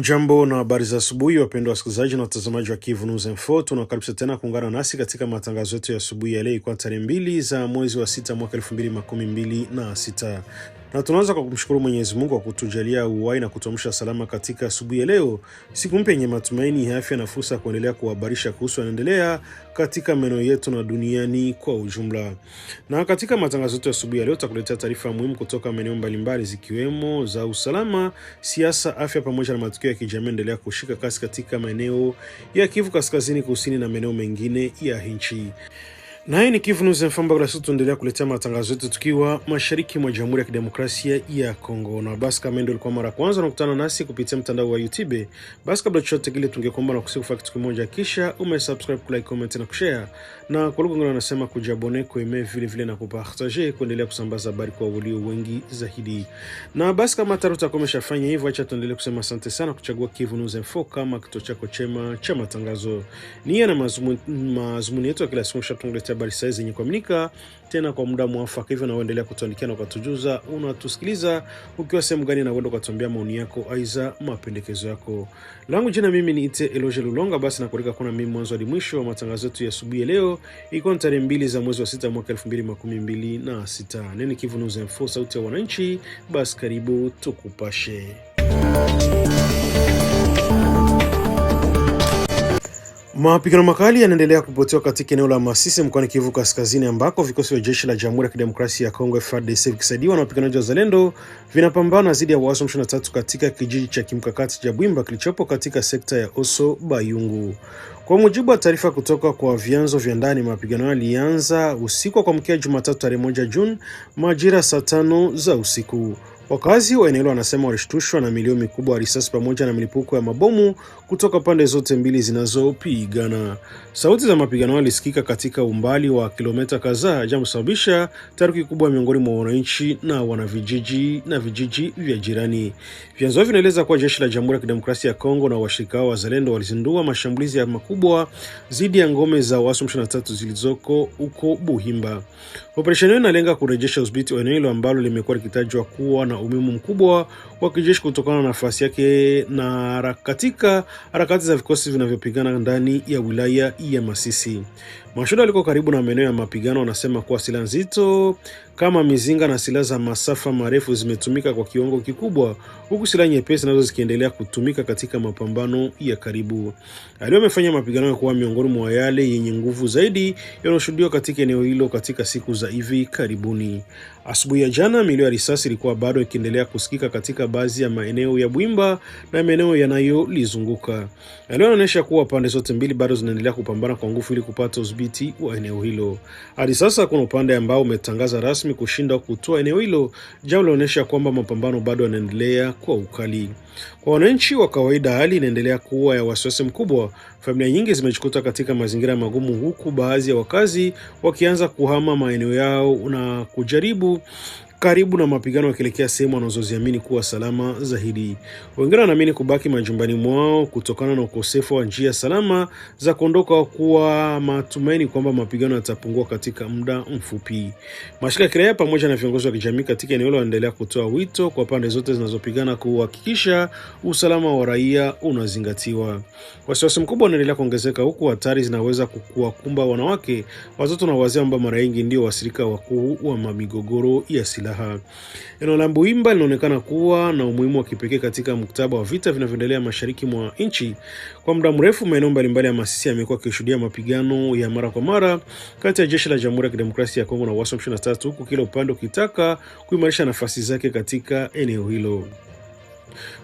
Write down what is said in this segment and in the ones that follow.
Jambo na habari za asubuhi wapendwa wasikilizaji na watazamaji wa Kivu News Info. Tunakaribisha tena kuungana nasi katika matangazo yetu ya asubuhi ya leo kwa tarehe 2 za mwezi wa 6 mwaka 2026. Na tunaanza kwa kumshukuru Mwenyezi Mungu kwa kutujalia uhai na kutuamsha salama katika asubuhi ya leo. Siku mpya yenye matumaini ya afya na fursa kuendelea kuhabarisha kuhusu yanaendelea katika maeneo yetu na duniani kwa ujumla. Na katika matangazo yetu ya asubuhi ya leo tutakuletea taarifa muhimu kutoka maeneo mbalimbali zikiwemo za usalama, siasa, afya pamoja na matukio ya kijamii endelea kushika kasi katika maeneo ya Kivu Kaskazini, Kusini na maeneo mengine ya nchi. Na hii ni Kivu News Info ambayo tunaendelea kuletea matangazo yetu tukiwa mashariki mwa Jamhuri ya Kidemokrasia ya Kongo. Na basi kama ndio ilikuwa mara kwanza unakutana nasi kupitia mtandao wa YouTube, basi kabla chochote kile tungekuomba na kusifu kitu kimoja, kisha umesubscribe, like, comment na kushare. Na kwa lugha ngine wanasema kujabone, kueme vile na kupartager, kuendelea kusambaza habari kwa walio wengi zaidi. Na basi kama taruta komeshafanya hivyo, acha tuendelee kusema asante sana kuchagua Kivu News Info kama kituo chako chema cha matangazo. Nia na mazumuni yetu kila siku tunaletea habari sahihi zenye kuaminika tena kwa muda mwafaka. Hivyo na uendelea kutuandikia na kutujuza unatusikiliza ukiwa sehemu gani, na uende kutuambia maoni yako aiza mapendekezo yako. Langu jina mimi ni Ite Eloge Lulonga. Basi na kualika kuna mimi mwanzo hadi mwisho wa matangazo yetu ya asubuhi ya leo, iko tarehe 2 za mwezi wa 6 mwaka 2026. Nini Kivu News Info, sauti ya wananchi. Basi karibu tukupashe. Mapigano makali yanaendelea kupotewa katika eneo la Masisi mkoani Kivu Kaskazini, ambako vikosi vya jeshi la Jamhuri ya Kidemokrasia ya Kongo FARDC vikisaidiwa na wapiganaji wa Zalendo vinapambana dhidi ya waasi wa M23 katika kijiji cha kimkakati cha Bwimba kilichopo katika sekta ya Oso Bayungu. Kwa mujibu wa taarifa kutoka kwa vyanzo vya ndani, mapigano yalianza usiku wa kuamkia Jumatatu tarehe 1 Juni majira saa 5 za usiku. Wakazi wa eneo wanasema walishtushwa na milio mikubwa ya risasi pamoja na milipuko ya mabomu kutoka pande zote mbili zinazopigana. Sauti za mapigano yalisikika katika umbali wa kilomita kadhaa, jambo sababisha taharuki kubwa miongoni mwa wananchi na wanavijiji na vijiji vya jirani. Vyanzo vinaeleza kuwa jeshi la Jamhuri ya Kidemokrasia ya Kongo na washirika wao wazalendo walizindua mashambulizi ya makubwa dhidi ya ngome za waasi wa M23 zilizoko huko Buhimba. Operesheni hiyo inalenga kurejesha udhibiti wa eneo hilo ambalo limekuwa likitajwa kuwa na umuhimu mkubwa wa kijeshi kutokana na nafasi yake na katika harakati za vikosi vinavyopigana ndani ya wilaya ya Masisi. Mashuhuda waliko karibu na maeneo ya mapigano wanasema kuwa silaha nzito kama mizinga na silaha za masafa marefu zimetumika kwa kiwango kikubwa, huku silaha nyepesi nazo zikiendelea kutumika katika mapambano ya karibu. Hali imefanya mapigano kuwa miongoni mwa yale yenye nguvu zaidi yanayoshuhudiwa katika eneo hilo katika siku za hivi karibuni. Asubuhi ya jana milio ya risasi ilikuwa bado ikiendelea kusikika katika baadhi ya maeneo ya Bwimba na maeneo yanayolizunguka. Hali inaonyesha kuwa pande zote mbili bado zinaendelea kupambana kwa nguvu ili kupata udhibiti wa eneo hilo. Hadi sasa kuna upande ambao umetangaza rasmi kushinda kutoa eneo hilo, jambo linaonyesha kwamba mapambano bado yanaendelea kwa ukali. Kwa wananchi wa kawaida hali inaendelea kuwa ya wasiwasi mkubwa. Familia nyingi zimejikuta katika mazingira magumu, huku baadhi ya wakazi wakianza kuhama maeneo yao na kujaribu karibu na mapigano wakielekea sehemu wanazoziamini kuwa salama zaidi. Wengine wanaamini kubaki majumbani mwao kutokana na ukosefu wa njia salama za kuondoka, kuwa matumaini kwamba mapigano yatapungua katika muda mfupi. Mashirika ya kiraia pamoja na viongozi wa kijamii katika eneo hilo wanaendelea kutoa wito kwa pande zote zinazopigana kuhakikisha usalama wa raia unazingatiwa. Wasiwasi mkubwa unaendelea kuongezeka, huku hatari zinaweza kuwakumba wanawake, watoto na wazee ambao mara nyingi ndio wasirika wakuu wa migogoro ya silaha. Eneo la Buhimba linaonekana kuwa na umuhimu wa kipekee katika muktaba wa vita vinavyoendelea mashariki mwa nchi. Kwa muda mrefu maeneo mbalimbali ya Masisi yamekuwa yakishuhudia mapigano ya mara kwa mara kati ya jeshi la Jamhuri ya Kidemokrasia ya Kongo na waasi wa M23, huku kila upande ukitaka kuimarisha nafasi zake katika eneo hilo.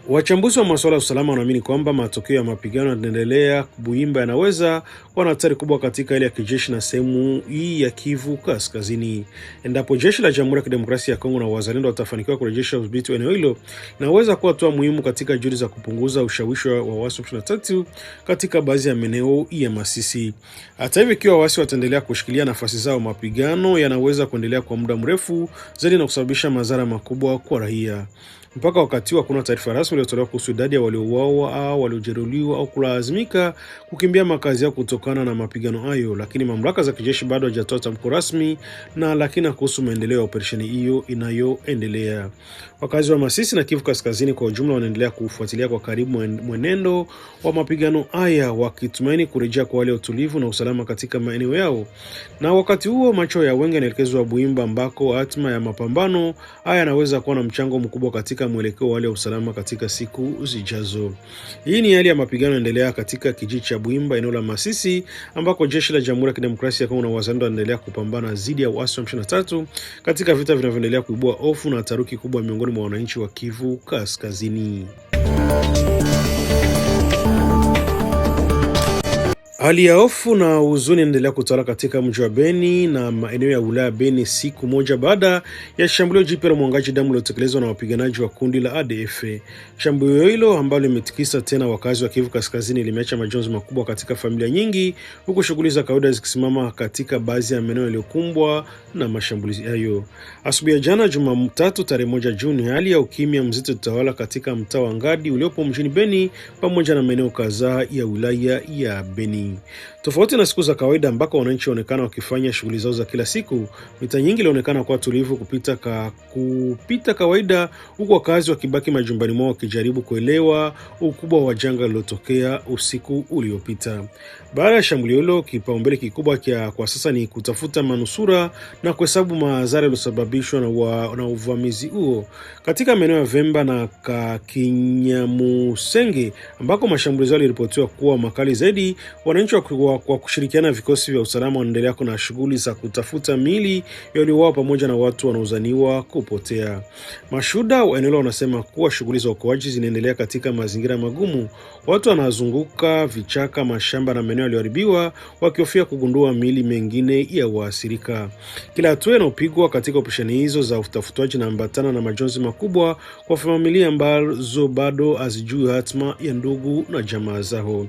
Wachambuzi wa masuala ya usalama wanaamini kwamba matokeo ya mapigano yanaendelea Buhimba yanaweza kuwa na hatari kubwa katika ile ya kijeshi na sehemu hii ya Kivu Kaskazini. Endapo jeshi la Jamhuri ya Kidemokrasia ya Kongo na wazalendo watafanikiwa kurejesha udhibiti wa eneo hilo, inaweza kuwa hatua muhimu katika juhudi za kupunguza ushawishi wa waasi wa M23 katika baadhi ya maeneo ya Masisi. Hata hivyo, ikiwa waasi wataendelea kushikilia nafasi zao, mapigano yanaweza kuendelea kwa muda mrefu zaidi na kusababisha madhara makubwa kwa raia. Mpaka wakati huu hakuna taarifa rasmi iliyotolewa kuhusu idadi ya waliouawa au waliojeruhiwa au kulazimika kukimbia makazi yao kutokana na mapigano hayo, lakini mamlaka za kijeshi bado hajatoa tamko rasmi na lakini kuhusu maendeleo ya operesheni hiyo inayoendelea. Wakazi wa Masisi na Kivu Kaskazini kwa ujumla wanaendelea kufuatilia kwa karibu mwenendo wa mapigano haya, wakitumaini kurejea kwa hali ya utulivu na usalama katika maeneo yao. Na wakati huo macho ya wengi yanaelekezwa Buhimba, ambako hatima ya mapambano haya yanaweza kuwa na mchango mkubwa katika mwelekeo wa hali ya usalama katika siku zijazo. Hii ni hali ya mapigano yanaendelea katika kijiji cha Buhimba, eneo la Masisi, ambako jeshi la Jamhuri ya Kidemokrasia ya Kongo na wazalendo wanaendelea kupambana dhidi ya waasi wa M23 katika vita vinavyoendelea kuibua hofu na taharuki kubwa miongoni mwa wananchi wa Kivu Kaskazini. Hali ya hofu na huzuni inaendelea kutawala katika mji wa Beni na maeneo ya wilaya Beni siku moja baada ya shambulio jipya la mwangaji damu lilotekelezwa na wapiganaji wa kundi la ADF. Shambulio hilo ambalo limetikisa tena wakazi wa Kivu Kaskazini limeacha majonzi makubwa katika familia nyingi, huku shughuli za kawaida zikisimama katika baadhi ya maeneo yaliyokumbwa na mashambulizi hayo. Asubuhi ya jana Jumatatu tarehe 1 Juni, hali ya ukimya mzito utawala katika mtaa wa Ngadi uliopo mjini Beni pamoja na maeneo kadhaa ya wilaya ya Beni. Tofauti na siku za kawaida ambako wananchi waonekana wakifanya shughuli zao za kila siku, mitaa nyingi ilionekana kuwa tulivu kupita kawaida, huku wakazi wakibaki majumbani mwao wakijaribu kuelewa ukubwa wa janga lililotokea usiku uliopita. Baada ya shambulio hilo, kipaumbele kikubwa kwa sasa ni kutafuta manusura na kuhesabu madhara yaliyosababishwa na uvamizi huo. Katika maeneo ya Vemba na Kinyamusenge ambako mashambulizi yaliripotiwa kuwa makali zaidi, wananchi kwa kushirikiana vikosi vya usalama wanaendelea na shughuli za kutafuta miili waliouawa pamoja na watu wanaozaniwa kupotea. Mashuhuda wa eneo wanasema kuwa shughuli za uokoaji zinaendelea katika mazingira magumu. Watu wanazunguka vichaka, mashamba na maeneo yaliyoharibiwa wakihofia kugundua miili mengine ya waathirika. Kila hatua inayopigwa katika operesheni hizo za utafutaji na ambatana na majonzi makubwa kwa familia ambazo bado hazijui hatima ya ndugu na jamaa zao.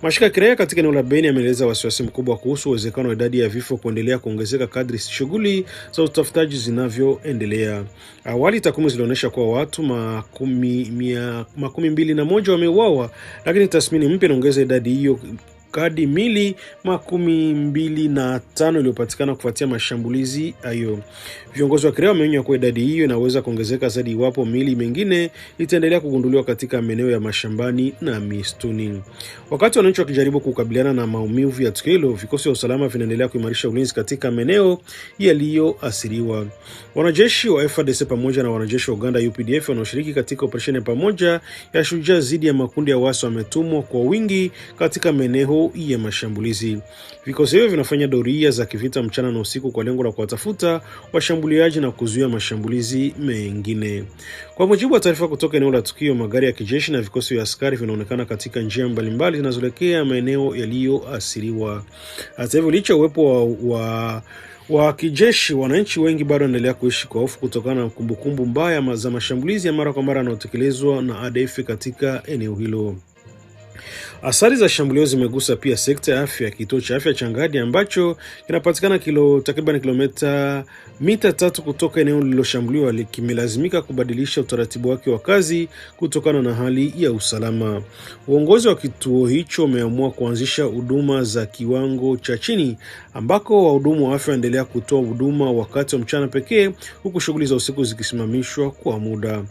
Mashirika ya kiraia katika eneo la Beni yameeleza wasiwasi mkubwa kuhusu uwezekano wa idadi ya vifo kuendelea kuongezeka kadri shughuli za utafutaji zinavyoendelea. Awali takwimu zilionyesha kuwa watu 21 wameuawa, lakini tathmini mpya inaongeza idadi hiyo hadi miili 25 iliyopatikana kufuatia mashambulizi hayo. Viongozi wa kiraia wameonya kuwa idadi hiyo inaweza kuongezeka zaidi iwapo miili mingine itaendelea kugunduliwa katika maeneo ya mashambani na mistuni. Wakati wananchi wakijaribu kukabiliana na maumivu ya tukio hilo, vikosi vya usalama vinaendelea kuimarisha ulinzi katika maeneo yaliyoathiriwa. Wanajeshi wa FARDC pamoja na wanajeshi wa Uganda UPDF wanaoshiriki katika operesheni pamoja ya Shujaa dhidi ya makundi ya waasi wametumwa kwa wingi katika maeneo ya mashambulizi. Vikosi hivyo vinafanya doria za kivita mchana na usiku kwa lengo la kuwatafuta washambuliaji na kuzuia mashambulizi mengine. Kwa mujibu wa taarifa kutoka eneo la tukio, magari ya kijeshi na vikosi vya askari vinaonekana katika njia mbalimbali zinazoelekea maeneo yaliyoathiriwa. Hata hivyo, licha uwepo wa kijeshi, wananchi wengi bado wanaendelea kuishi kwa hofu kutokana na kumbukumbu mbaya za mashambulizi ya mara kwa mara yanayotekelezwa na ADF katika eneo hilo. Athari za shambulio zimegusa pia sekta ya afya. Kituo cha afya cha Ngadi ambacho kinapatikana takriban mita 3 kutoka eneo lililoshambuliwa kimelazimika kubadilisha utaratibu wake wa kazi kutokana na hali ya usalama. Uongozi wa kituo hicho umeamua kuanzisha huduma za kiwango cha chini ambako wahudumu wa afya wanaendelea kutoa huduma wakati wa mchana pekee, huku shughuli za usiku zikisimamishwa kwa muda.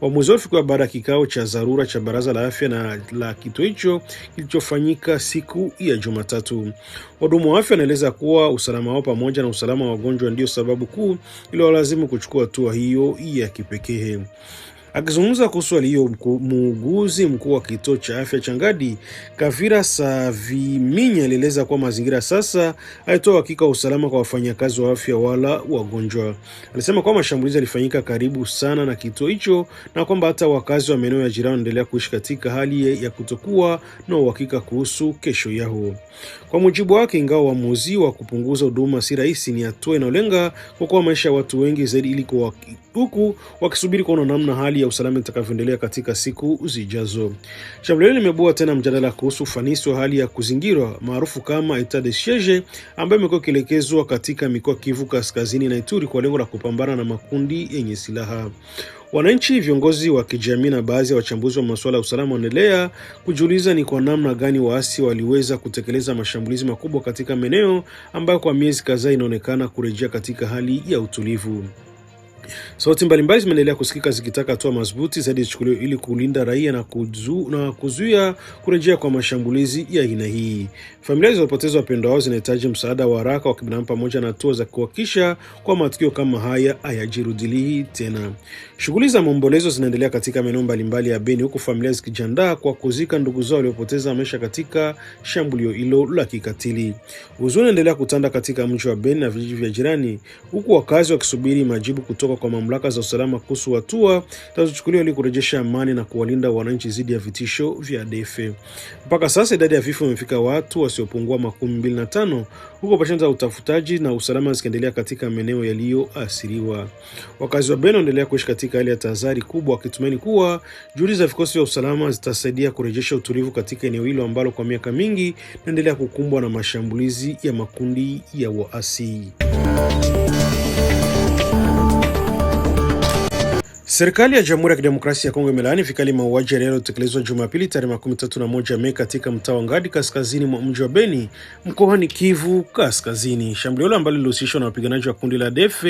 Uamuzi huo ulifikiwa baada ya kikao cha dharura cha baraza la afya na la kituo hicho kilichofanyika siku ya Jumatatu. Wahudumu wa afya wanaeleza kuwa usalama wao pamoja na usalama wa wagonjwa ndio sababu kuu iliyowalazimu kuchukua hatua hiyo ya kipekee. Akizungumza kuhusu hali hiyo, muuguzi mkuu wa kituo cha afya cha Ngadi, Kavira Saviminya, alieleza kuwa mazingira sasa haitoa hakika usalama kwa wafanyakazi wa afya wala wagonjwa. Alisema kwamba mashambulizi yalifanyika karibu sana na kituo hicho na kwamba hata wakazi wa maeneo ya jirani wanaendelea kuishi katika hali ya kutokuwa na uhakika kuhusu kesho yao. Kwa mujibu wake, ingawa uamuzi wa kupunguza huduma si rahisi, ni hatua inayolenga kuokoa maisha ya watu wengi zaidi huku wakisubiri kuona namna hali ya usalama itakavyoendelea katika siku zijazo. Shambulio hili limebua tena mjadala kuhusu ufanisi wa hali ya kuzingirwa maarufu kama etat de siege, ambayo imekuwa ikielekezwa katika mikoa Kivu Kaskazini na Ituri kwa lengo la kupambana na makundi yenye silaha. Wananchi, viongozi wa kijamii na baadhi ya wachambuzi wa masuala ya usalama wanaendelea kujiuliza ni kwa namna gani waasi waliweza kutekeleza mashambulizi makubwa katika maeneo ambayo kwa miezi kadhaa inaonekana kurejea katika hali ya utulivu. Sauti mbalimbali zimeendelea kusikika zikitaka hatua madhubuti zaidi zichukuliwe ili kulinda raia na kuzuia kurejea kwa mashambulizi ya aina hii. Familia zilizopoteza wapendwa wao zinahitaji msaada wa haraka wa kibinadamu pamoja na hatua za kuhakikisha kwa matukio kama haya hayajirudii tena. Shughuli za maombolezo zinaendelea katika maeneo mbalimbali ya Beni, huku familia zikijiandaa kwa kuzika ndugu zao waliopoteza maisha katika shambulio hilo la kikatili. Huzuni inaendelea kutanda katika mji wa Beni na vijiji vya jirani, huku wakazi wakisubiri majibu kutoka kwa mamlaka za usalama kuhusu hatua zitazochukuliwa ili kurejesha amani na kuwalinda wananchi dhidi ya vitisho vya ADF. Mpaka sasa idadi ya vifo imefika watu wasiopungua 25, huko operesheni za utafutaji na usalama zikiendelea katika maeneo yaliyoathiriwa. Wakazi wa Beni wanaendelea kuishi katika hali ya tahadhari kubwa, wakitumaini kuwa juhudi za vikosi vya usalama zitasaidia kurejesha utulivu katika eneo hilo ambalo kwa miaka mingi linaendelea kukumbwa na mashambulizi ya makundi ya waasi. Serikali ya Jamhuri ya Kidemokrasia ya Kongo imelaani vikali mauaji yaliyotekelezwa Jumapili tarehe 31 Mei katika mtaa wa Ngadi kaskazini mwa mji wa Beni mkoani Kivu Kaskazini. Shambulio hilo ambalo lilihusishwa na wapiganaji wa kundi la ADF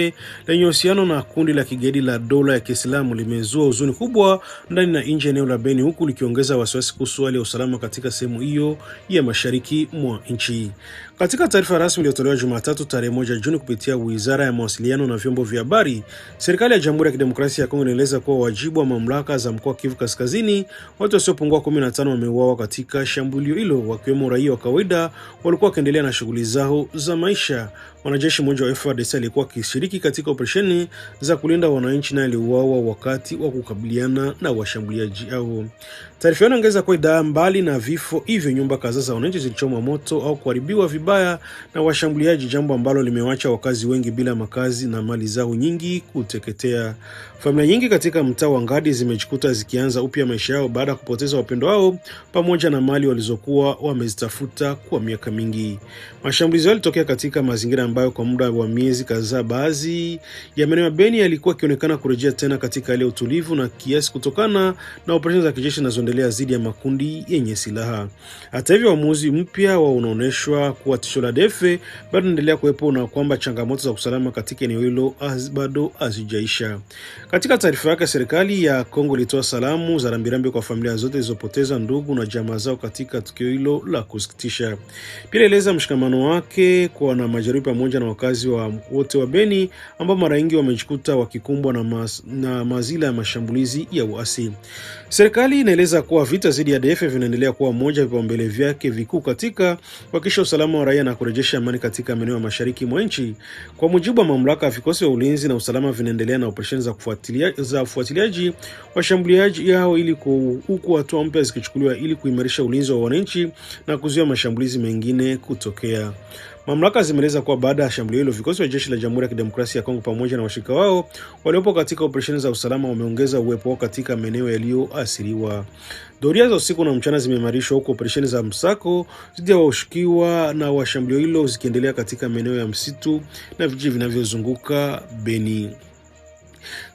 lenye uhusiano na kundi la kigaidi la Dola ya Kiislamu limezua huzuni kubwa ndani na nje eneo la Beni, huku likiongeza wasiwasi kuhusu hali ya usalama katika sehemu hiyo ya mashariki mwa nchi. Katika taarifa rasmi iliyotolewa Jumatatu tarehe 1 Juni kupitia Wizara ya Mawasiliano na Vyombo vya Habari, serikali ya Jamhuri ya Kidemokrasia ya Kongo inaeleza kuwa wajibu wa mamlaka za mkoa Kivu Kaskazini, watu wasiopungua 15 wameuawa katika shambulio hilo, wakiwemo raia wa kawaida walikuwa wakiendelea na shughuli zao za maisha. Mwanajeshi mmoja wa FARDC alikuwa akishiriki katika operesheni za kulinda wananchi na aliuawa wakati wa kukabiliana na washambuliaji hao. Taarifa inaongeza kuwa idadi mbali na vifo hivyo, nyumba kadhaa za wananchi zilichomwa moto au kuharibiwa vibaya na washambuliaji, jambo ambalo limewacha wakazi wengi bila makazi na mali zao nyingi kuteketea. Familia nyingi katika mtaa wa Ngadi zimejikuta zikianza upya maisha yao baada ya kupoteza wapendwa wao pamoja na mali walizokuwa wamezitafuta kwa miaka mingi. Mashambulizi yalitokea katika mazingira ambayo kwa muda wa miezi kadhaa baadhi ya maeneo ya Beni yalikuwa yakionekana kurejea tena katika hali ya utulivu na kiasi kutokana na operesheni za kijeshi zinazoendelea dhidi ya makundi yenye silaha. Hata hivyo, uamuzi mpya wa unaonyeshwa kuwa tisho la ADF bado inaendelea kuwepo na kwamba changamoto za usalama katika eneo hilo bado hazijaisha. Katika taarifa yake, serikali ya Kongo ilitoa salamu za rambirambi kwa familia zote zilizopoteza ndugu na jamaa zao katika tukio hilo la kusikitisha. Pia ilieleza mshikamano wake kwa na majeruhi pamoja na wakazi wote wa Beni ambao mara nyingi wamejikuta wakikumbwa na mazila ya mashambulizi ya uasi. Serikali inaeleza kuwa vita dhidi ya ADF vinaendelea kuwa moja vipaumbele vyake vikuu katika kuhakikisha usalama wa raia na kurejesha amani katika maeneo ya mashariki mwa nchi. Kwa mujibu wa mamlaka, vikosi vya ulinzi na usalama vinaendelea na operesheni za ufuatiliaji washambuliaji hao, ili huku hatua mpya zikichukuliwa ili kuimarisha ulinzi wa wananchi na kuzuia mashambulizi mengine kutokea. Mamlaka zimeeleza kuwa baada ya shambulio hilo, vikosi vya jeshi la Jamhuri ya Kidemokrasia ya Kongo pamoja na washirika wao waliopo katika operesheni za usalama wameongeza uwepo wao katika maeneo yaliyoathiriwa. Doria za usiku na mchana zimeimarishwa, huko operesheni za msako dhidi ya washukiwa na washambulio hilo zikiendelea katika maeneo ya msitu na vijiji vinavyozunguka Beni.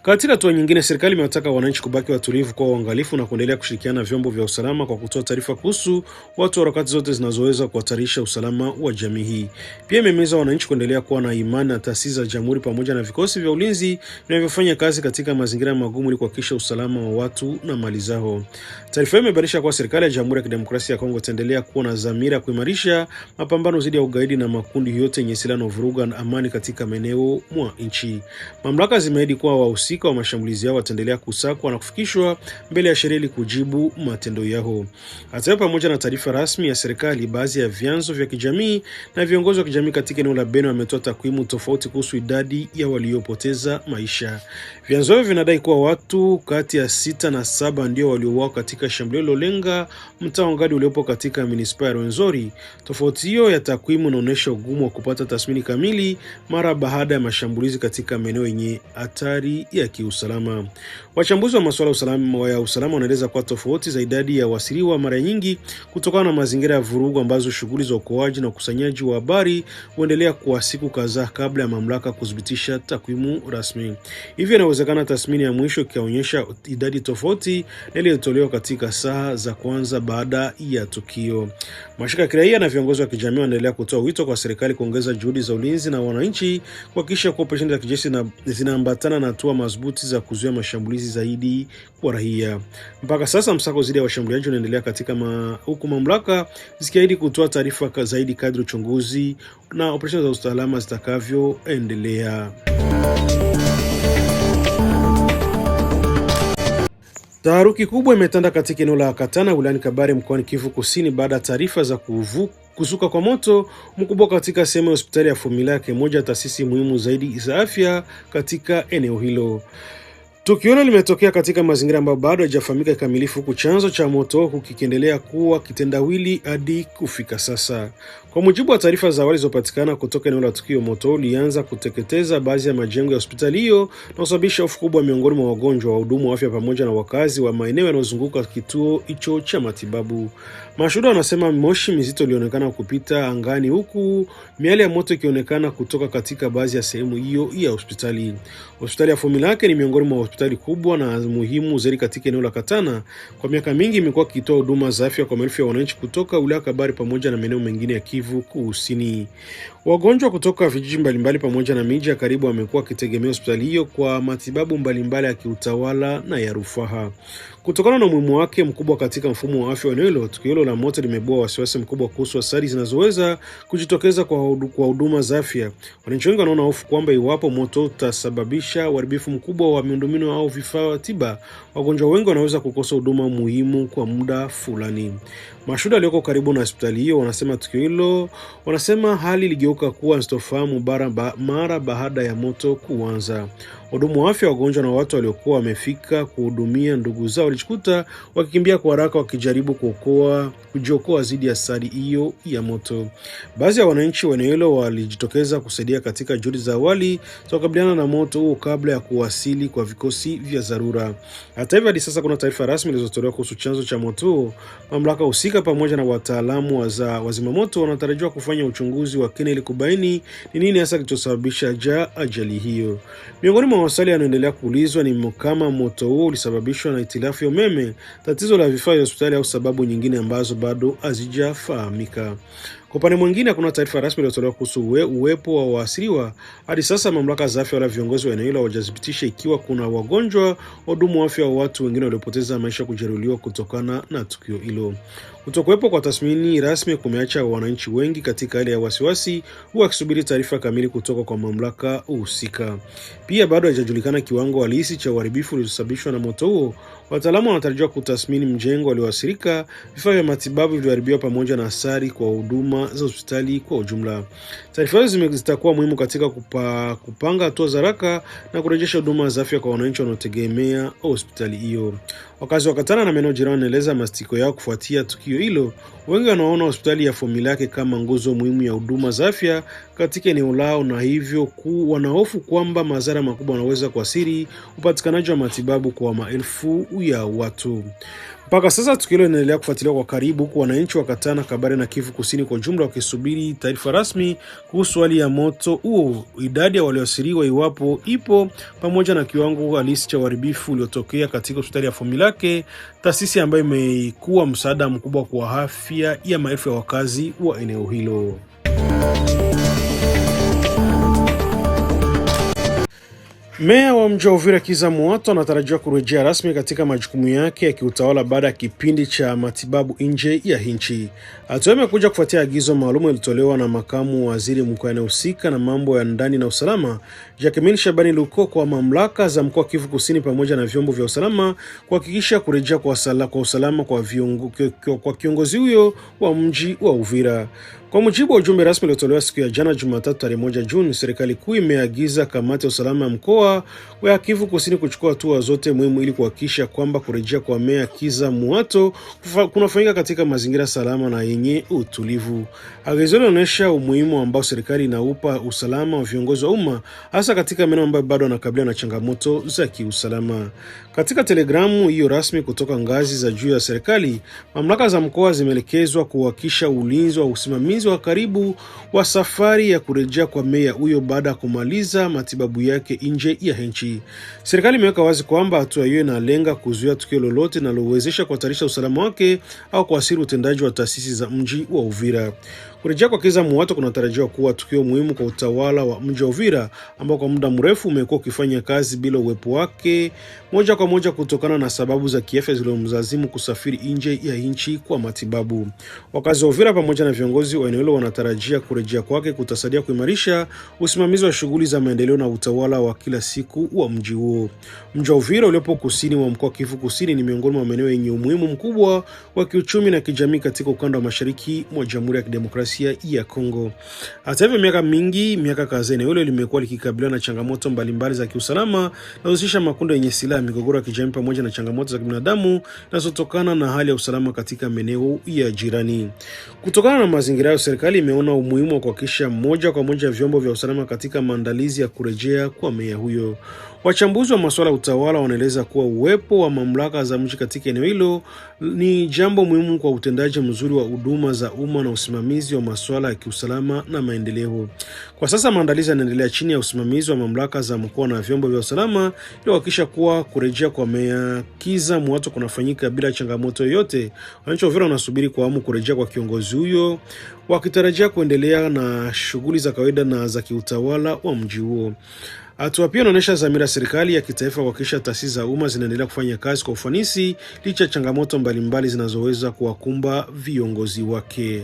Katika hatua nyingine, serikali imewataka wananchi kubaki watulivu kwa uangalifu na kuendelea kushirikiana na vyombo vya usalama kwa kutoa taarifa kuhusu watu wa harakati zote zinazoweza kuhatarisha usalama wa jamii hii. Pia imehimiza wananchi kuendelea kuwa na imani na taasisi za jamhuri pamoja na vikosi vya ulinzi vinavyofanya kazi katika mazingira magumu ili kuhakikisha usalama wa watu na mali zao. Taarifa hiyo imebainisha kuwa serikali ya Jamhuri ya Kidemokrasia ya Kongo itaendelea kuwa na dhamira kuimarisha mapambano dhidi ya ugaidi na makundi yote yenye silaha na vuruga na amani katika maeneo mwa nchi. Mamlaka zimeahidi kuwa wahusika wa mashambulizi yao wataendelea kusakwa na kufikishwa mbele ya sheria ili kujibu matendo yao. Hata hivyo, pamoja na taarifa rasmi ya serikali, baadhi ya vyanzo vya kijamii na viongozi wa kijamii katika eneo la Beni wametoa takwimu tofauti kuhusu idadi ya waliopoteza maisha. Vyanzo hivyo vinadai kuwa watu kati ya 6 na 7 ndio waliouawa katika shambulio lilolenga mtaa wa Ngadi uliopo katika munisipa ya Rwenzori. Tofauti hiyo ya takwimu inaonyesha ugumu wa kupata tathmini kamili mara baada ya mashambulizi katika maeneo yenye hatari hatari ya kiusalama. Wachambuzi wa masuala ya usalama wanaeleza kwa tofauti za idadi ya wasiriwa mara nyingi kutokana na mazingira ya vurugu ambazo shughuli za uokoaji na ukusanyaji wa habari huendelea kwa siku kadhaa kabla ya mamlaka kudhibitisha takwimu rasmi. Hivyo inawezekana tathmini ya mwisho ikaonyesha idadi tofauti na ile iliyotolewa katika saa za kwanza baada ya tukio. Mashirika ya kiraia na viongozi wa kijamii wanaendelea kutoa wito kwa serikali kuongeza juhudi za ulinzi na wananchi kuhakikisha kuwa operesheni za kijeshi zinaambatana na hatua madhubuti za kuzuia mashambulizi zaidi kwa raia. Mpaka sasa msako dhidi ya washambuliaji unaendelea huku mamlaka zikiahidi kutoa taarifa zaidi kadri uchunguzi na operesheni za usalama zitakavyoendelea. Taharuki kubwa imetanda katika eneo la Katana wilayani Kabare mkoani Kivu Kusini baada ya taarifa za kuzuka kwa moto mkubwa katika sehemu ya hospitali ya Fumilake, moja ya taasisi muhimu zaidi za afya katika eneo hilo. Tukio hilo limetokea katika mazingira ambayo bado hayajafahamika kikamilifu, huku chanzo cha moto huku kikiendelea kuwa kitendawili hadi kufika sasa. Kwa mujibu wa taarifa za awali zilizopatikana kutoka eneo la tukio, moto ulianza kuteketeza baadhi ya majengo ya hospitali hiyo na kusababisha hofu kubwa miongoni mwa wagonjwa, wahudumu wa afya pamoja na wakazi wa maeneo yanayozunguka kituo hicho cha matibabu. Mashuhuda wanasema moshi mizito ilionekana kupita angani, huku miale ya moto ikionekana kutoka katika baadhi ya sehemu hiyo ya hospitali. Hospitali ya Fumilake ni miongoni mwa hospitali kubwa na muhimu zaidi katika eneo la Katana. Kwa miaka mingi imekuwa ikitoa huduma za afya kwa maelfu ya wananchi kutoka wilaya Kabare pamoja na maeneo mengine ya Kivu Kusini. Wagonjwa kutoka vijiji mbalimbali pamoja na miji ya karibu wamekuwa wakitegemea hospitali hiyo kwa matibabu mbalimbali ya kiutawala na ya rufaa. Kutokana na umuhimu wake mkubwa katika mfumo wa afya wa eneo hilo, tukio hilo la moto limebua wasiwasi mkubwa kuhusu athari zinazoweza kujitokeza kwa huduma za afya. Wananchi wengi wanaona hofu kwamba iwapo moto utasababisha uharibifu mkubwa wa miundombinu au vifaa tiba, wagonjwa wengi wanaweza kukosa huduma muhimu kwa muda fulani. Mashuhuda walioko karibu na hospitali hiyo wanasema hali iligeuka kuwa sitofahamu mara baada ya moto kuanza. Wahudumu wa afya, wagonjwa na watu waliokuwa wamefika kuhudumia ndugu zao walijikuta wakikimbia kwa haraka wakijaribu kujiokoa dhidi ya athari hiyo ya moto. Baadhi ya wananchi wa eneo hilo walijitokeza kusaidia katika juhudi za awali za kukabiliana na moto huo kabla ya kuwasili kwa vikosi vya dharura. Hata hivyo, hadi sasa kuna taarifa rasmi zilizotolewa kuhusu chanzo cha moto huo. Mamlaka husika pamoja na wataalamu wa wazimamoto wanatarajiwa kufanya uchunguzi wa kina ili kubaini ni nini hasa kilichosababisha ajali hiyo. Miongoni mwa maswali yanayoendelea kuulizwa ni kama moto huo ulisababishwa na hitilafu ya umeme, tatizo la vifaa vya hospitali au sababu nyingine ambazo bado hazijafahamika. Kwa upande mwingine, hakuna taarifa rasmi iliyotolewa kuhusu uwepo wa waasiriwa. Hadi sasa mamlaka za afya wala viongozi wa eneo hilo hawajathibitisha ikiwa kuna wagonjwa, wahudumu wa afya au watu wengine waliopoteza maisha kujeruhiwa kutokana na tukio hilo. Kutokuwepo kwa tathmini rasmi kumeacha wananchi wengi katika hali ya wasiwasi, huwa wakisubiri taarifa kamili kutoka kwa mamlaka husika. Pia bado haijajulikana kiwango halisi cha uharibifu uliosababishwa na moto huo. Wataalamu wanatarajiwa kutathmini mjengo ulioathirika, vifaa vya matibabu vilivyoharibiwa pamoja na athari kwa huduma za hospitali kwa ujumla. Taarifa hizo zitakuwa muhimu katika kupanga hatua za haraka na kurejesha huduma za afya kwa wananchi wanaotegemea hospitali hiyo. Wakazi wa Katana na maeneo jirani wanaeleza mastiko yao kufuatia tukio hilo. Wengi wanaona hospitali ya Fumilake kama nguzo muhimu ya huduma za afya katika eneo lao, na hivyo wanahofu kwamba madhara makubwa yanaweza kuathiri upatikanaji wa matibabu kwa maelfu ya watu. Mpaka sasa tukio hilo linaendelea kufuatiliwa kwa karibu, huku wananchi wa Katana, Kabare na Kivu Kusini kwa jumla wakisubiri taarifa rasmi kuhusu hali ya moto huo, idadi ya walioathiriwa iwapo ipo, pamoja na kiwango halisi cha uharibifu uliotokea katika hospitali ya Fumilake, taasisi ambayo imekuwa msaada mkubwa kwa afya ya maelfu ya wakazi wa eneo hilo. Meya wa mji wa Uvira Kiza Mwato anatarajiwa kurejea rasmi katika majukumu yake ya kiutawala baada ya kipindi cha matibabu nje ya nchi. Hatua imekuja kufuatia agizo maalum lililotolewa na makamu waziri mkuu anayehusika na mambo ya ndani na usalama, Jacquemin Shabani Luko, kwa mamlaka za mkoa wa Kivu Kusini pamoja na vyombo vya usalama kuhakikisha kurejea kwa usalama kwa kiongozi huyo wa mji wa Uvira. Kwa mujibu wa ujumbe rasmi uliotolewa siku ya jana Jumatatu tarehe 1 Juni, serikali kuu imeagiza kamati ya usalama ya mkoa wa Kivu Kusini kuchukua hatua zote muhimu ili kuhakikisha kwamba kurejea kwa Meya Kiza Muhato kunafanyika katika mazingira salama na yenye utulivu. Agizo linaonyesha umuhimu ambao serikali inaupa usalama wa viongozi wa umma, hasa katika maeneo ambayo bado wanakabiliana na changamoto za kiusalama. Katika telegramu hiyo rasmi kutoka ngazi za juu ya serikali, mamlaka za mkoa zimeelekezwa kuhakikisha ulinzi wa usimamizi wa karibu wa safari ya kurejea kwa meya huyo baada ya kumaliza matibabu yake nje ya nchi. Serikali imeweka wazi kwamba hatua hiyo inalenga kuzuia tukio lolote linalowezesha kuhatarisha usalama wake au kuathiri utendaji wa taasisi za mji wa Uvira. Kurejea kwa Kiza Muhato kunatarajiwa kuwa tukio muhimu kwa utawala wa mji wa Uvira ambao kwa muda mrefu umekuwa ukifanya kazi bila uwepo wake moja kwa moja kutokana na sababu za kiafya zilizomlazimu kusafiri nje ya nchi kwa matibabu. Wakazi wa Uvira pamoja na viongozi wa eneo hilo wanatarajia kurejea kwake kutasaidia kuimarisha usimamizi wa shughuli za maendeleo na utawala wa kila siku wa mji huo. Mji wa Uvira uliopo kusini mwa mkoa wa Kivu Kusini ni miongoni mwa maeneo yenye umuhimu mkubwa wa kiuchumi na kijamii katika ukanda wa mashariki mwa Jamhuri ya Kidemokrasia ya Kongo. Hata hivyo, miaka kadhaa eneo hilo limekuwa likikabiliana na changamoto mbalimbali za kiusalama na kuhusisha makundi yenye silaha, migogoro ya kijamii pamoja na changamoto za kibinadamu zinazotokana na hali ya usalama katika maeneo ya jirani. Kutokana na mazingira hayo, serikali imeona umuhimu wa kuhakikisha moja kwa moja vyombo vya usalama katika maandalizi ya kurejea kwa meya huyo. Wachambuzi wa masuala ya utawala wanaeleza kuwa uwepo wa mamlaka za mji katika eneo hilo ni jambo muhimu kwa utendaji mzuri wa huduma za umma na usimamizi wa masuala ya kiusalama na maendeleo. Kwa sasa maandalizi yanaendelea chini ya usimamizi wa mamlaka za mkoa na vyombo vya usalama ili kuhakikisha kuwa kurejea kwa Meya Kiza Muhato kunafanyika bila changamoto yoyote. Wananchi wa Uvira wanasubiri kwa hamu kurejea kwa kiongozi huyo, wakitarajia kuendelea na shughuli za kawaida na za kiutawala wa mji huo. Hatua pia inaonyesha dhamira ya serikali ya kitaifa kuhakikisha taasisi za umma zinaendelea kufanya kazi kwa ufanisi licha ya changamoto mbalimbali zinazoweza kuwakumba viongozi wake.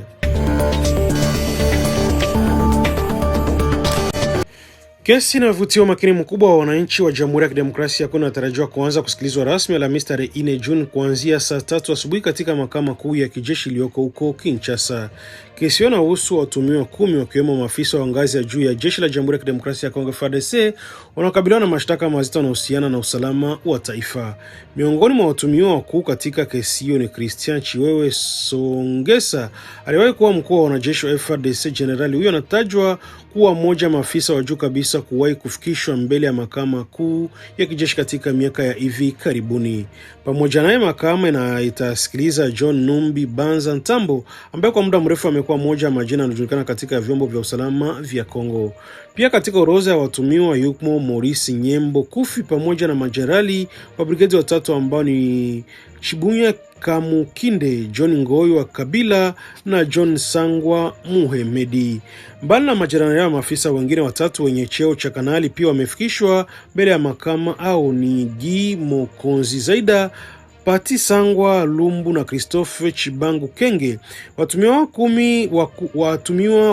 Kesi inayovutia umakini mkubwa wa wananchi wa Jamhuri ya Kidemokrasia ya Kongo inatarajiwa kuanza kusikilizwa rasmi Alhamisi tarehe 4 Juni kuanzia saa 3 asubuhi katika mahakama kuu ya kijeshi iliyoko huko Kinshasa. Kesi hiyo inahusu watuhumiwa 10 wakiwemo maafisa wa ngazi ya juu ya jeshi la Jamhuri ya Kidemokrasia ya Kongo FARDC wanaokabiliwa na mashtaka mazito yanayohusiana na usalama wa taifa. Miongoni mwa watuhumiwa wakuu katika kesi hiyo ni Christian Chiwewe Songesa, aliwahi kuwa mkuu wa wanajeshi wa FARDC. Jenerali huyo anatajwa kuwa mmoja maafisa wa juu kabisa kuwahi kufikishwa mbele ya mahakama kuu ya kijeshi katika miaka ya hivi karibuni. Pamoja naye mahakama itasikiliza John Numbi Banza Ntambo ambaye kwa muda mrefu amekuwa mmoja wa majina yanayojulikana katika vyombo vya usalama vya Kongo. Pia katika orodha ya watuhumiwa yuko Maurice Nyembo Kufi pamoja na majenerali wa brigedi watatu ambao ni Chibunya Kamukinde, John Ngoi wa Kabila na John Sangwa Muhemedi. Mbali na majenerali ya maafisa wengine watatu wenye cheo cha kanali pia wamefikishwa mbele ya mahakama au ni Gi Mokonzi Zaida, Pati Sangwa Lumbu na Christophe Chibangu Kenge. Watumiwa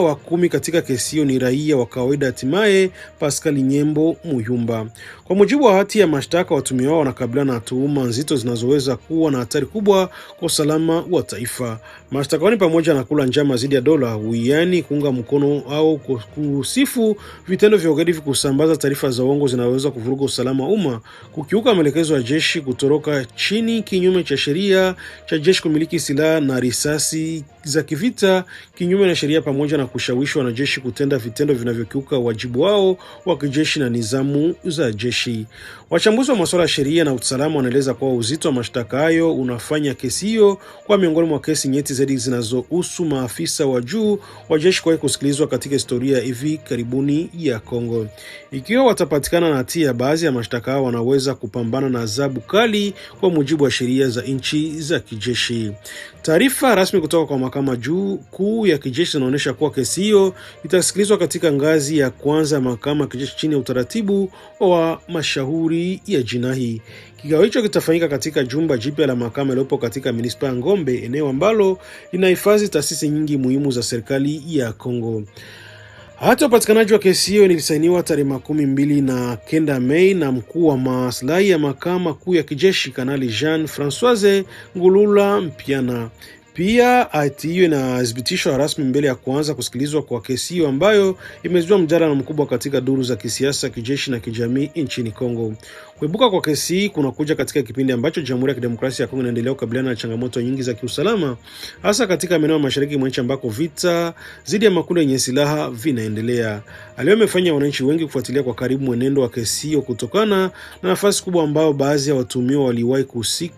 wa 10 katika kesi hiyo ni raia wa kawaida, hatimaye Pascal Nyembo Muyumba. Kwa mujibu wa hati ya mashtaka, watumiwa wanakabiliana na tuhuma nzito zinazoweza kuwa na hatari kubwa kwa usalama wa taifa. Mashtaka ni pamoja na kula njama dhidi ya dola, uwiani, kuunga mkono au kusifu vitendo vya ugaidi, kusambaza taarifa za uongo zinazoweza kuvuruga usalama wa umma, kukiuka maelekezo ya jeshi, kutoroka chini kinyume cha sheria cha jeshi, kumiliki silaha na risasi za kivita kinyume na sheria, pamoja na kushawishi wanajeshi kutenda vitendo vinavyokiuka wajibu wao wa kijeshi na nizamu za jeshi. Wachambuzi wa masuala ya sheria na usalama wanaeleza kuwa uzito wa mashtaka hayo unafanya kesi hiyo kwa miongoni mwa kesi nyeti zaidi zinazohusu maafisa wa juu wa jeshi kwa kusikilizwa katika historia hivi karibuni ya Kongo. Ikiwa watapatikana na hatia, baadhi ya mashtaka hao wanaweza kupambana na adhabu kali kwa mujibu wa sheria za nchi za kijeshi. Taarifa rasmi kutoka kwa mahakama kuu ya kijeshi inaonyesha kuwa kesi hiyo itasikilizwa katika ngazi ya kwanza ya mahakama ya kijeshi chini ya utaratibu wa mashauri ya jinai. Kikao hicho kitafanyika katika jumba jipya la mahakama iliyopo katika Municipality ya Ngombe, eneo ambalo linahifadhi taasisi nyingi muhimu za serikali ya Kongo. Hata upatikanaji wa kesi hiyo nilisainiwa tarehe 29 Mei na mkuu wa maslahi ya mahakama kuu ya kijeshi Kanali Jean Françoise Ngulula Mpiana. Pia hati hiyo inathibitishwa rasmi mbele ya kuanza kusikilizwa kwa kesi hiyo ambayo imezua mjadala mkubwa katika duru za kisiasa, kijeshi na kijamii nchini Kongo. Kuibuka kwa kesi hii kunakuja katika kipindi ambacho Jamhuri ya Kidemokrasia ya Kongo inaendelea kukabiliana na changamoto nyingi za kiusalama, hasa katika maeneo ya mashariki mwa nchi ambako vita dhidi ya makundi yenye silaha vinaendelea. Leo imefanya wananchi wengi kufuatilia kwa karibu mwenendo wa kesi hiyo kutokana na nafasi kubwa ambayo baadhi ya watuhumiwa waliwahi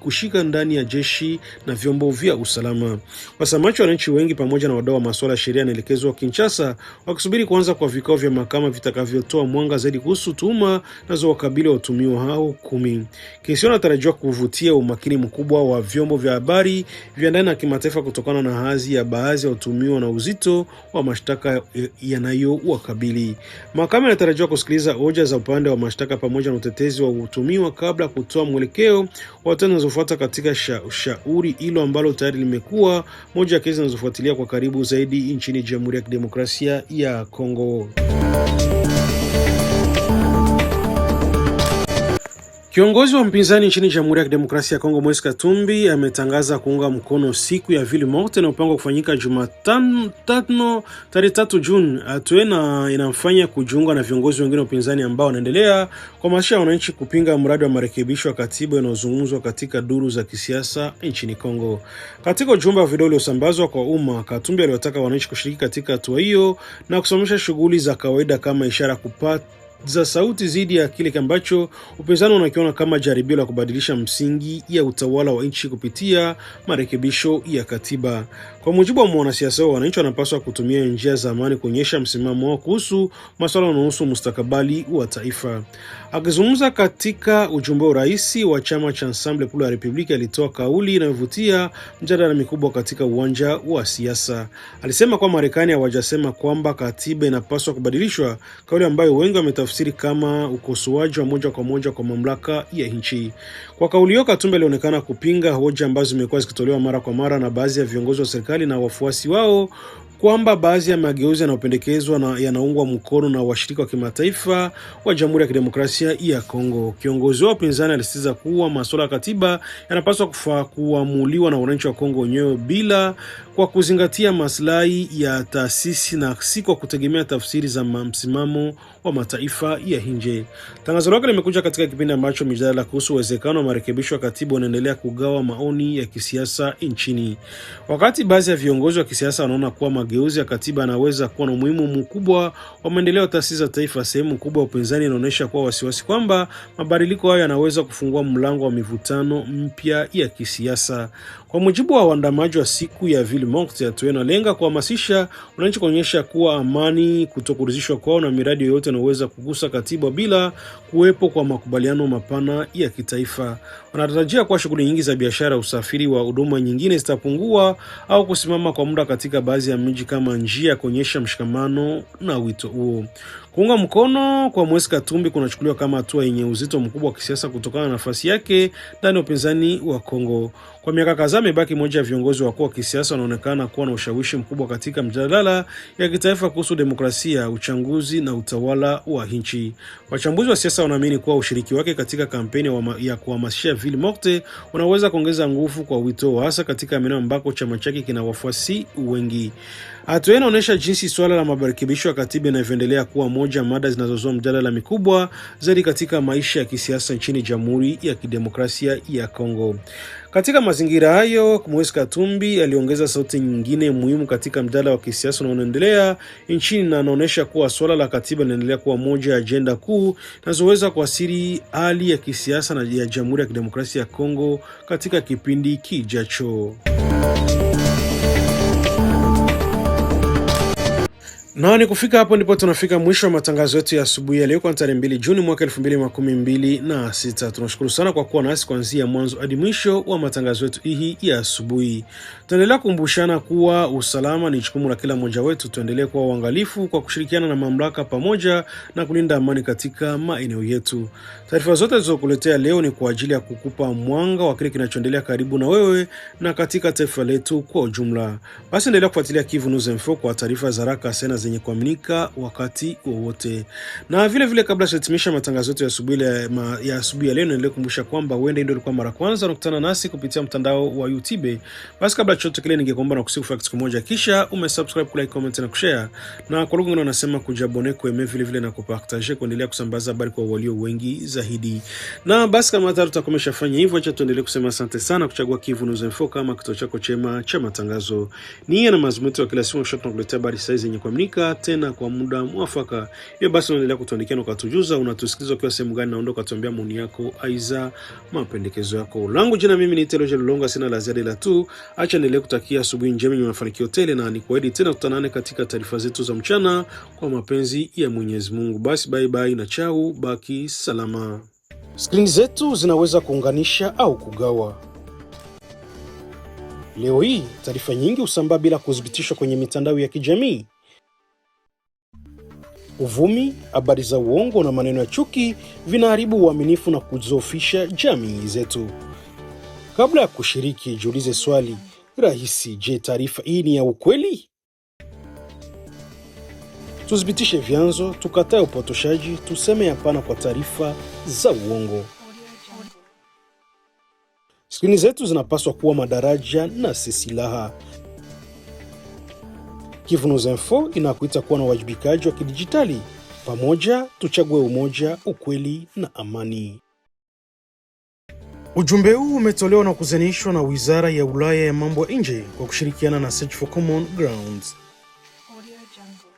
kushika ndani ya jeshi na vyombo vya usalama. Wasamaji wananchi wengi pamoja na wadau wa masuala ya sheria wanaelekezwa Kinshasa wakisubiri kuanza kwa vikao vya mahakama vitakavyotoa mwanga zaidi kuhusu tuhuma zinazowakabili watuhumiwa hao 10. Kesi hiyo inatarajiwa kuvutia umakini mkubwa wa vyombo vya habari vya ndani na kimataifa kutokana na hadhi ya baadhi ya watuhumiwa na uzito wa mashtaka yanayowakabili. Mahakama inatarajiwa kusikiliza hoja za upande wa mashtaka pamoja na utetezi wa watuhumiwa kabla kutoa mwelekeo wa hatua zinazofuata katika shauri hilo ambalo tayari limekuwa moja ya kesi zinazofuatilia kwa karibu zaidi nchini Jamhuri ya Kidemokrasia ya Kongo. Kiongozi wa mpinzani nchini Jamhuri ya Kidemokrasia ya Kongo Moise Katumbi ametangaza kuunga mkono siku ya Ville Morte inayopangwa kufanyika Jumatano tarehe 3 Juni. Hatua inamfanya kujiunga na viongozi wengine wa upinzani ambao wanaendelea kuhamasisha wananchi kupinga mradi wa marekebisho ya katiba unaozungumzwa katika duru za kisiasa nchini Kongo. Katika ujumbe wa video uliosambazwa kwa umma, Katumbi aliwataka wananchi kushiriki katika hatua hiyo na kusimamisha shughuli za kawaida kama ishara kupata za sauti zidi ya kile ambacho upinzani unakiona kama jaribio la kubadilisha msingi ya utawala wa nchi kupitia marekebisho ya katiba. Kwa mujibu wa mwanasiasa, wananchi wanapaswa kutumia njia za amani kuonyesha msimamo wao kuhusu masuala yanayohusu mustakabali wa taifa. Akizungumza katika ujumbe wa rais wa chama cha Ensemble pour la République, alitoa kauli inayovutia mjadala mikubwa katika uwanja wa siasa. Alisema kwa Marekani hawajasema kwamba katiba inapaswa kubadilishwa, kauli ambayo wengi wametafsiri kama ukosoaji wa moja kwa moja kwa mamlaka ya nchi. Kwa kauli hiyo, Katumbi alionekana kupinga hoja ambazo zimekuwa zikitolewa mara kwa mara na baadhi ya viongozi wa serikali na wafuasi wao kwamba baadhi ya mageuzi yanayopendekezwa na yanaungwa mkono na washirika wa kimataifa wa Jamhuri ya Kidemokrasia ya Kongo. Kiongozi wa upinzani alisisitiza kuwa masuala ya katiba yanapaswa kuamuliwa na wananchi wa Kongo wenyewe bila kwa kuzingatia maslahi ya taasisi na si kwa kutegemea tafsiri za msimamo wa mataifa ya nje. Tangazo lake limekuja katika kipindi ambacho mijadala kuhusu uwezekano wa marekebisho ya katiba unaendelea kugawa maoni ya kisiasa nchini. Wakati baadhi ya viongozi wa kisiasa wanaona kuwa mageuzi ya katiba yanaweza kuwa na umuhimu mkubwa wa maendeleo ya taasisi za taifa, sehemu kubwa ya upinzani inaonyesha kuwa wasiwasi kwamba mabadiliko hayo yanaweza kufungua mlango wa mivutano mpya ya kisiasa. Kwa mujibu wa waandamaji wa siku ya Ville Morte, hatua inalenga kuhamasisha wananchi kuonyesha kuwa amani, kutokuridhishwa kwao na miradi yoyote inaweza kugusa katiba bila kuwepo kwa makubaliano mapana ya kitaifa. Wanatarajia kuwa shughuli nyingi za biashara, usafiri wa huduma nyingine zitapungua au kusimama kwa muda katika baadhi ya miji kama njia ya kuonyesha mshikamano na wito huo. Kuunga mkono kwa Moise Katumbi kunachukuliwa kama hatua yenye uzito mkubwa wa kisiasa kutokana na nafasi yake ndani ya upinzani wa Kongo. Kwa miaka kadhaa amebaki mmoja wa viongozi wakuu wa kisiasa wanaonekana kuwa na ushawishi mkubwa katika mjadala ya kitaifa kuhusu demokrasia, uchaguzi na utawala wa nchi. Wachambuzi wa siasa wanaamini kuwa ushiriki wake katika kampeni ya kuhamasisha Ville Morte unaweza kuongeza nguvu kwa wito, hasa katika maeneo ambako chama chake kina wafuasi wengi. Hatua inaonyesha jinsi swala la marekebisho ya katiba inavyoendelea kuwa moja mada zinazozua mjadala mikubwa zaidi katika maisha ya kisiasa nchini Jamhuri ya Kidemokrasia ya Kongo. Katika mazingira hayo, Moise Katumbi aliongeza sauti nyingine muhimu katika mjadala wa kisiasa unaoendelea nchini na anaonyesha kuwa swala la katiba linaendelea kuwa moja ya ajenda kuu zinazoweza kuathiri hali ya kisiasa na ya Jamhuri ya Kidemokrasia ya Kongo katika kipindi kijacho. Na ni kufika hapo ndipo tunafika mwisho wa matangazo yetu ya asubuhi ya leo kwa tarehe 2 Juni mwaka 2026. Tunashukuru sana kwa kuwa nasi kuanzia mwanzo hadi mwisho wa matangazo yetu hii ya asubuhi. Tuendelea kukumbushana kuwa usalama ni jukumu la kila mmoja wetu. Tuendelee kuwa uangalifu kwa kushirikiana na mamlaka pamoja na kulinda amani katika maeneo yetu. Taarifa zote zilizokuletea leo ni kwa ajili ya kukupa mwanga wa kile kinachoendelea karibu na wewe na katika taifa letu kwa ujumla. Basi endelea kufuatilia Kivu News Info kwa taarifa za haraka sana zenye kuaminika wakati wowote. Na vile vile kabla sijatimisha matangazo yetu ya asubuhi ya leo, niendelee kukumbusha kwamba huenda ndio ilikuwa mara kwanza unakutana nasi kupitia mtandao wa YouTube. Basi kabla chochote kile ningekuomba na kusifu kitu kimoja, kisha umesubscribe, like, comment na kushare. Na kwa lugha nyingine wanasema kujabone, kueme vile vile na kupartager, kuendelea kusambaza habari kwa walio wengi zaidi. Na basi kama hata tutakomeshafanya hivyo, acha tuendelee kusema asante sana kuchagua Kivu News Info kama kituo chako chema cha matangazo. Ni na mazungumzo ya kila siku tunakuletea habari sahihi zenye kuaminika tena kwa muda mwafaka. Hiyo basi unaendelea kutuandikia na kutujuza unatusikiliza kwa sehemu gani, naondoka tuambia maoni yako aiza mapendekezo yako. Langu jina mimi ni Teloje Lulonga, sina la ziada ila tu acha niendelee kutakia asubuhi njema yenye mafanikio tele, na nikuahidi tena tutanane katika taarifa zetu za mchana kwa mapenzi ya Mwenyezi Mungu. Basi bye bye na chao, baki salama. Skrini zetu zinaweza kuunganisha au kugawa. Leo hii taarifa nyingi husambaa bila kuthibitishwa kwenye mitandao ya kijamii. Uvumi, habari za uongo na maneno ya chuki vinaharibu uaminifu na kudhoofisha jamii zetu. Kabla ya kushiriki, jiulize swali rahisi: je, taarifa hii ni ya ukweli? Tuthibitishe vyanzo, tukatae upotoshaji, tuseme hapana kwa taarifa za uongo. Skrini zetu zinapaswa kuwa madaraja na si silaha. Kivu News Info inakuita kuwa na wajibikaji wa kidijitali. Pamoja tuchague umoja, ukweli na amani. Ujumbe huu umetolewa na kuzanishwa na Wizara ya Ulaya ya Mambo ya Nje kwa kushirikiana na Search for Common Ground. Audio Jungle.